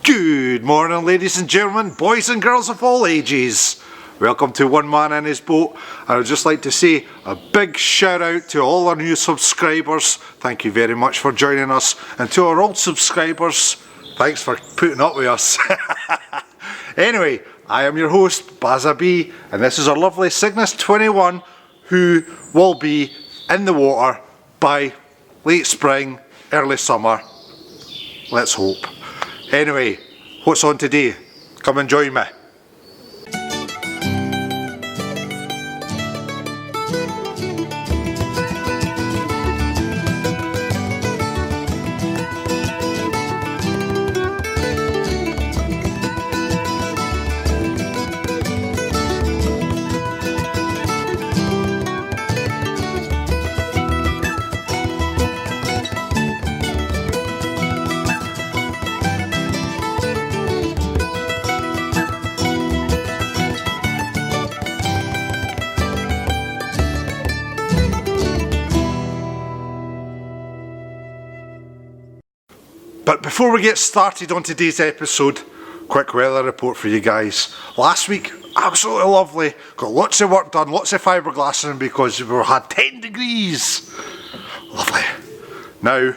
Good morning, ladies and gentlemen, boys and girls of all ages. Welcome to One Man in His Boat. I would just like to say a big shout out to all our new subscribers. Thank you very much for joining us. And to our old subscribers, thanks for putting up with us. Anyway, I am your host, Bazza B, and this is our lovely Cygnus 21, who will be in the water by late spring, early summer. Let's hope. Anyway, what's on today? Come and join me. But before we get started on today's episode, quick weather report for you guys. Last week, absolutely lovely. Got lots of work done, lots of fiberglassing because we had 10 degrees. Lovely. Now,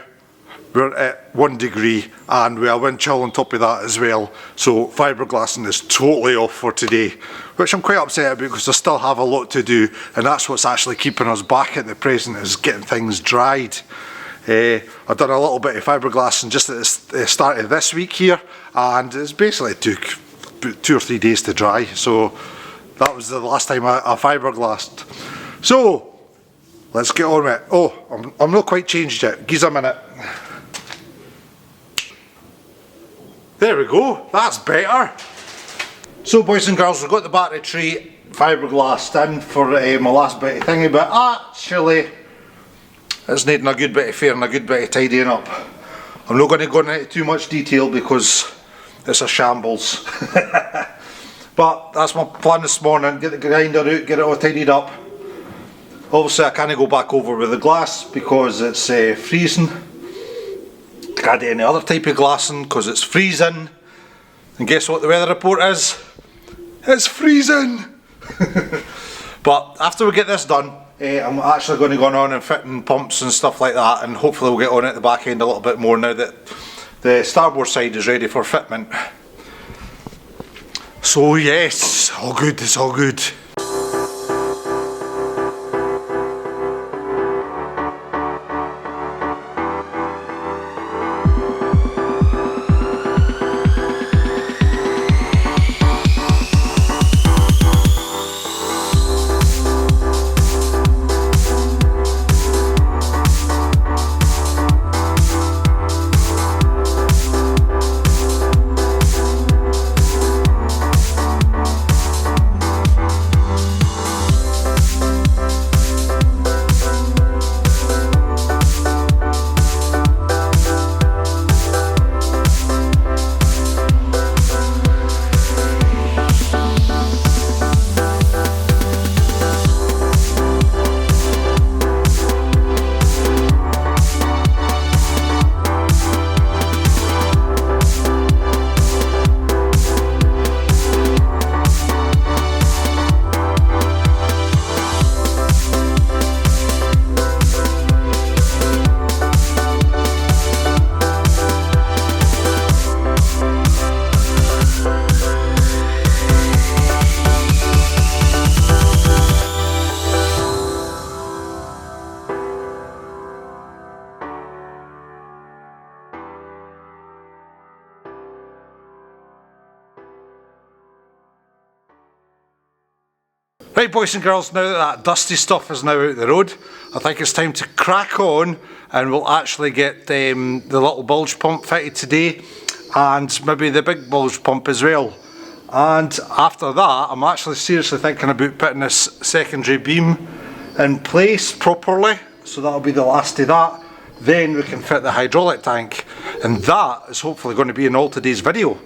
we're at 1 degree and we have wind chill on top of that as well. So fiberglassing is totally off for today, which I'm quite upset about because I still have a lot to do, and that's what's actually keeping us back at the present, is getting things dried. I've done a little bit of fiberglassing just at the start of this week here, and it's basically took 2 or 3 days to dry, so that was the last time I fiberglassed. So let's get on with it. Oh, I'm not quite changed yet, give us a minute. There we go, that's better. So boys and girls, we've got the battery tray fiberglassed in for my last bit of thingy, but actually it's needing a good bit of fair and a good bit of tidying up. I'm not going to go into too much detail because it's a shambles. But that's my plan this morning, get the grinder out, get it all tidied up. Obviously I can't go back over with the glass because it's freezing. Can't do any other type of glassing because it's freezing. And guess what the weather report is? It's freezing! But after we get this done, I'm actually going to go on and fitting pumps and stuff like that, and hopefully we'll get on at the back end a little bit more now that the starboard side is ready for fitment. So yes, all good, it's all good. Right boys and girls, now that dusty stuff is now out the road, I think it's time to crack on, and we'll actually get the little bilge pump fitted today, and maybe the big bilge pump as well. And after that, I'm actually seriously thinking about putting this secondary beam in place properly, so that'll be the last of that. Then we can fit the hydraulic tank, and that is hopefully going to be in all today's video.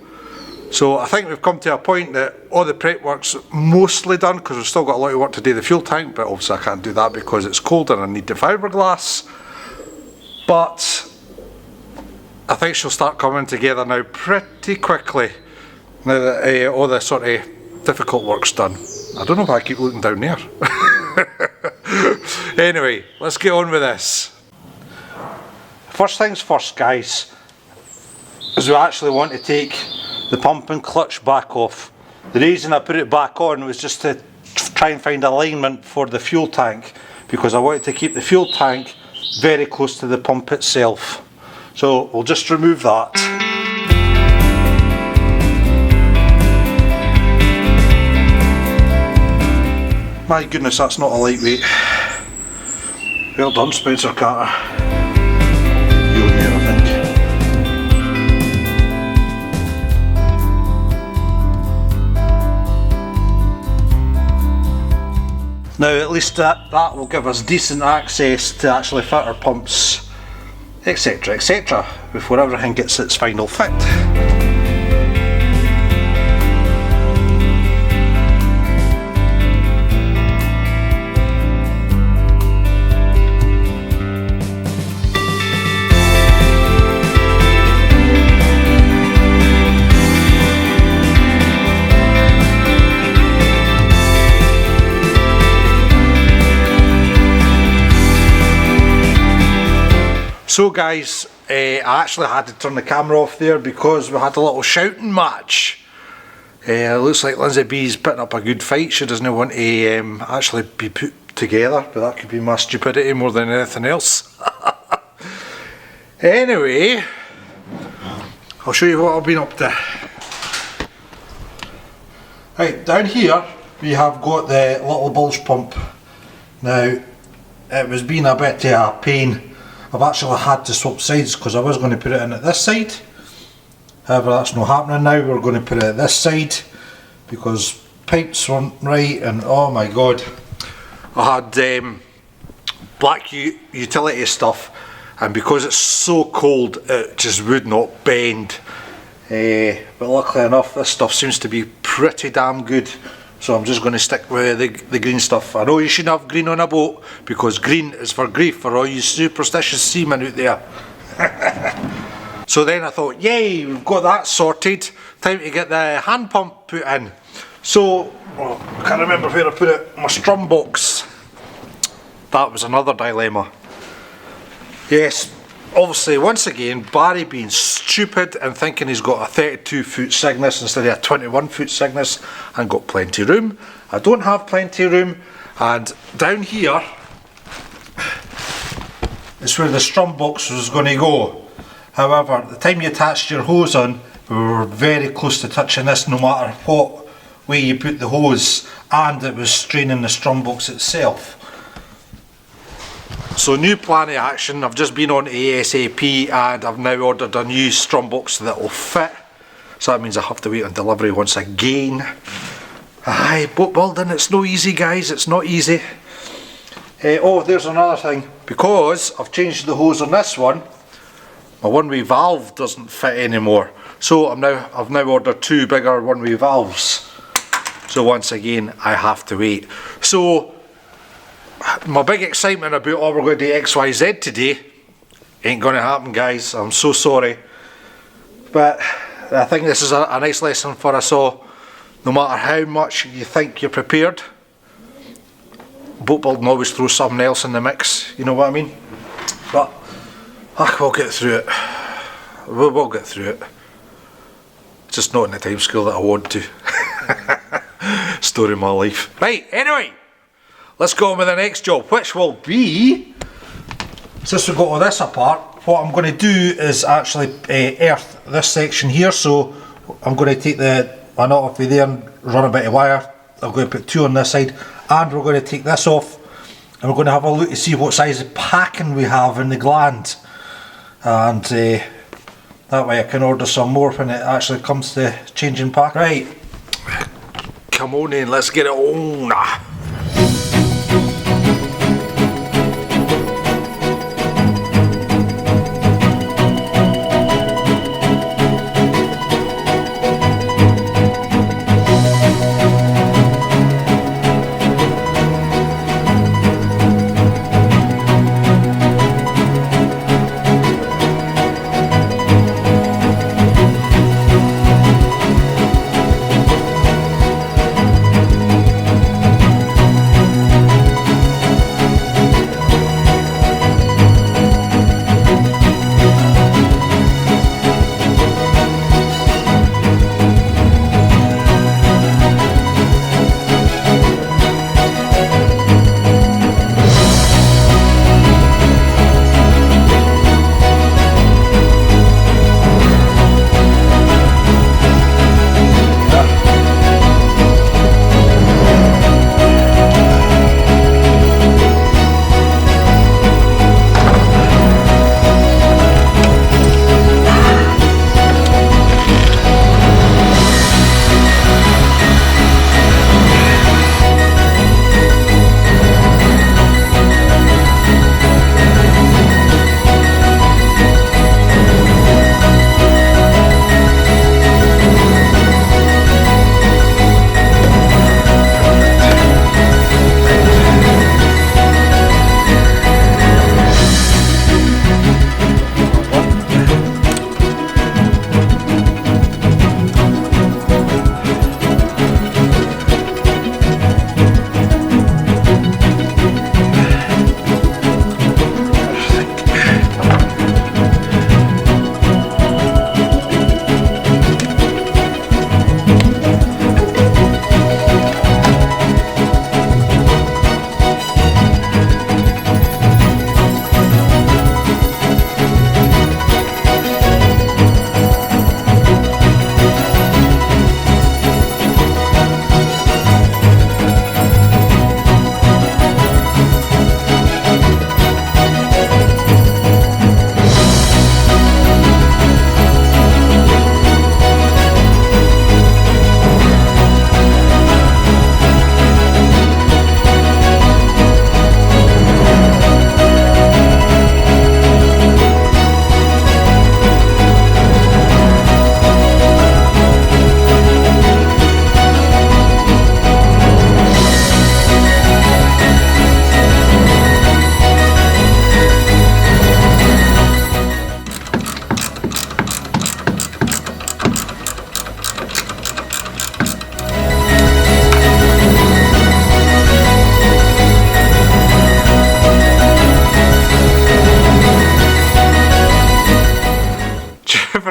So I think we've come to a point that all the prep work's mostly done, because we've still got a lot of work to do the fuel tank, but obviously I can't do that because it's cold and I need the fiberglass. But I think she'll start coming together now pretty quickly, now that all the sort of difficult work's done. I don't know why I keep looking down there. Anyway, let's get on with this. First things first, guys, is we actually want to take the pump and clutch back off. The reason I put it back on was just to try and find alignment for the fuel tank, because I wanted to keep the fuel tank very close to the pump itself. So we'll just remove that. My goodness, that's not a lightweight. Well done, Spencer Carter. You're here, I think. Now at least that will give us decent access to actually fit our pumps, etc, etc, before everything gets its final fit. So guys, I actually had to turn the camera off there because we had a little shouting match. It looks like Lindsay B's putting up a good fight. She doesn't want to actually be put together, but that could be my stupidity more than anything else. Anyway, I'll show you what I've been up to. Right, down here we have got the little Bilge pump. Now, it was being a bit of a pain. I've actually had to swap sides because I was going to put it in at this side. However, that's not happening now. We're going to put it at this side because pipes weren't right, and oh my god. I had black utility stuff, and because it's so cold it just would not bend. But luckily enough, this stuff seems to be pretty damn good. So I'm just going to stick with the green stuff. I know you shouldn't have green on a boat because green is for grief for all you superstitious seamen out there. So then I thought, yay, we've got that sorted. Time to get the hand pump put in. So, well, I can't remember where I put it. My strum box. That was another dilemma. Yes, obviously, once again, Barry being stupid and thinking he's got a 32-foot Cygnus instead of a 21-foot Cygnus and got plenty of room. I don't have plenty of room, and down here is where the strum box was going to go. However, the time you attached your hose on, we were very close to touching this no matter what way you put the hose, and it was straining the strum box itself. So new plan of action, I've just been on ASAP and I've now ordered a new strum box that will fit. So that means I have to wait on delivery once again. Aye, boat building, it's no easy guys, it's not easy. Oh, there's another thing. Because I've changed the hose on this one, my one-way valve doesn't fit anymore. So I've now ordered two bigger one-way valves. So once again, I have to wait. So my big excitement about, oh, we're going to do XYZ today, ain't going to happen guys, I'm so sorry. But I think this is a nice lesson for us all. No matter how much you think you're prepared, boat building always throws something else in the mix, you know what I mean? But we'll get through it. We'll get through it. Just not in the time scale that I want to. Story of my life. Right, anyway. Let's go on with the next job, which will be, since we've got all this apart, what I'm going to do is actually earth this section here. So I'm going to take the knot off of there and run a bit of wire. I'm going to put two on this side, and we're going to take this off, and we're going to have a look to see what size of packing we have in the gland, and that way I can order some more when it actually comes to changing pack. Right, come on in, let's get it on.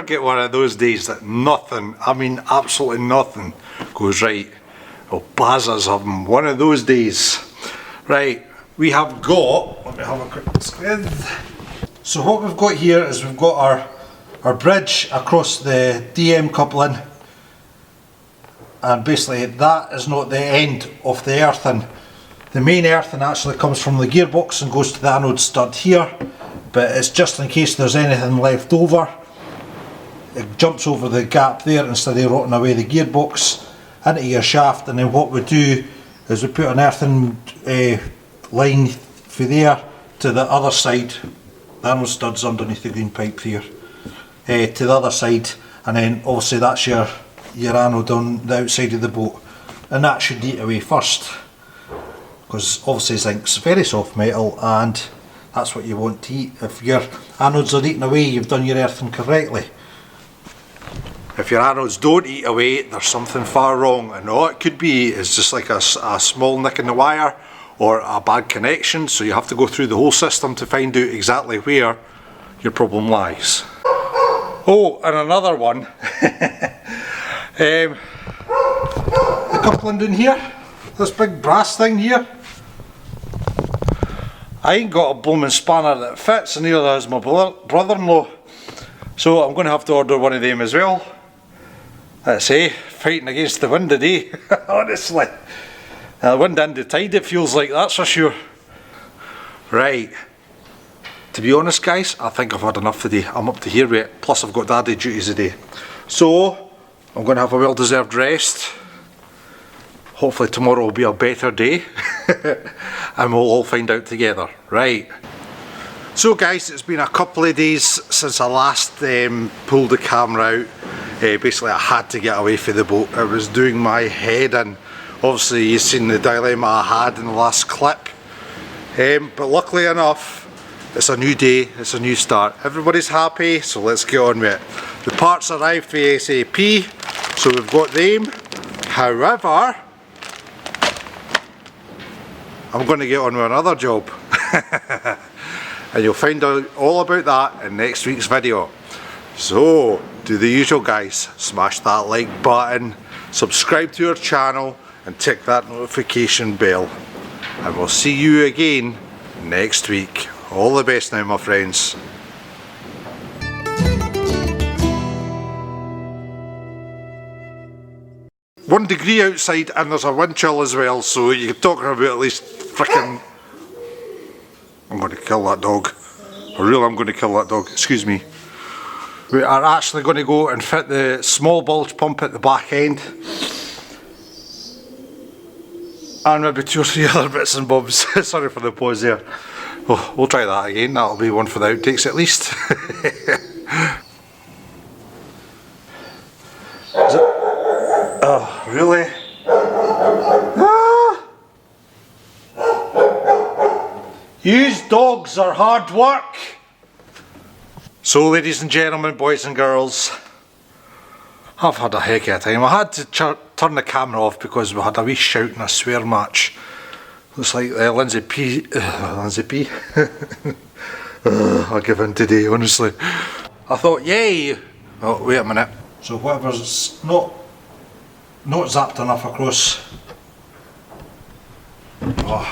get one of those days that nothing, I mean absolutely nothing, goes right. Well, Bazza's having one of those days. Right, we have got, let me have a quick squid. So what we've got here is we've got our bridge across the DM coupling, and basically that is not the end of the earthing. The main earthing actually comes from the gearbox and goes to the anode stud here, but it's just in case there's anything left over. It jumps over the gap there instead of rotting away the gearbox into your shaft, and then what we do is we put an earthing line for there to the other side. The anode stud's underneath the green pipe here. To the other side, and then obviously that's your anode on the outside of the boat, and that should eat away first, because obviously zinc's very soft metal and that's what you want to eat. If your anodes are eating away, you've done your earthing correctly. If your anodes don't eat away, there's something far wrong, and all it could be is just like a small nick in the wire or a bad connection, so you have to go through the whole system to find out exactly where your problem lies. Oh, and another one, the coupling down here, this big brass thing here, I ain't got a blooming spanner that fits, and neither does my brother-in-law, so I'm going to have to order one of them as well. Let's say, fighting against the wind today, honestly. The wind and the tide it feels like, that's for sure. Right. To be honest guys, I think I've had enough today. I'm up to here with it, plus I've got daddy duties today. So, I'm going to have a well deserved rest. Hopefully tomorrow will be a better day. And we'll all find out together. Right. So guys, it's been a couple of days since I last pulled the camera out. Basically I had to get away from the boat. It was doing my head in. Obviously you've seen the dilemma I had in the last clip. But luckily enough, it's a new day, it's a new start. Everybody's happy, so let's get on with it. The parts arrived ASAP, so we've got them. However, I'm going to get on with another job. And you'll find out all about that in next week's video. So, do the usual guys, smash that like button, subscribe to our channel, and tick that notification bell. And we'll see you again next week. All the best now, my friends. One degree outside and there's a wind chill as well, so you're talking about at least frickin'... I'm going to kill that dog. For real, I'm going to kill that dog. Excuse me. We are actually going to go and fit the small bulge pump at the back end. And maybe 2 or 3 other bits and bobs. Sorry for the pause there. Oh, we'll try that again, that'll be one for the outtakes at least. Is it? Oh, really? Ah! Yous dogs are hard work. So ladies and gentlemen, boys and girls, I've had a heck of a time. I had to turn the camera off because we had a wee shout and a swear match. Looks like Lindsay P. Lindsay P. I'll give in today, honestly. I thought, yay! Oh, wait a minute. So whatever's not zapped enough across. Oh.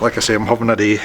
Like I say, I'm having a day.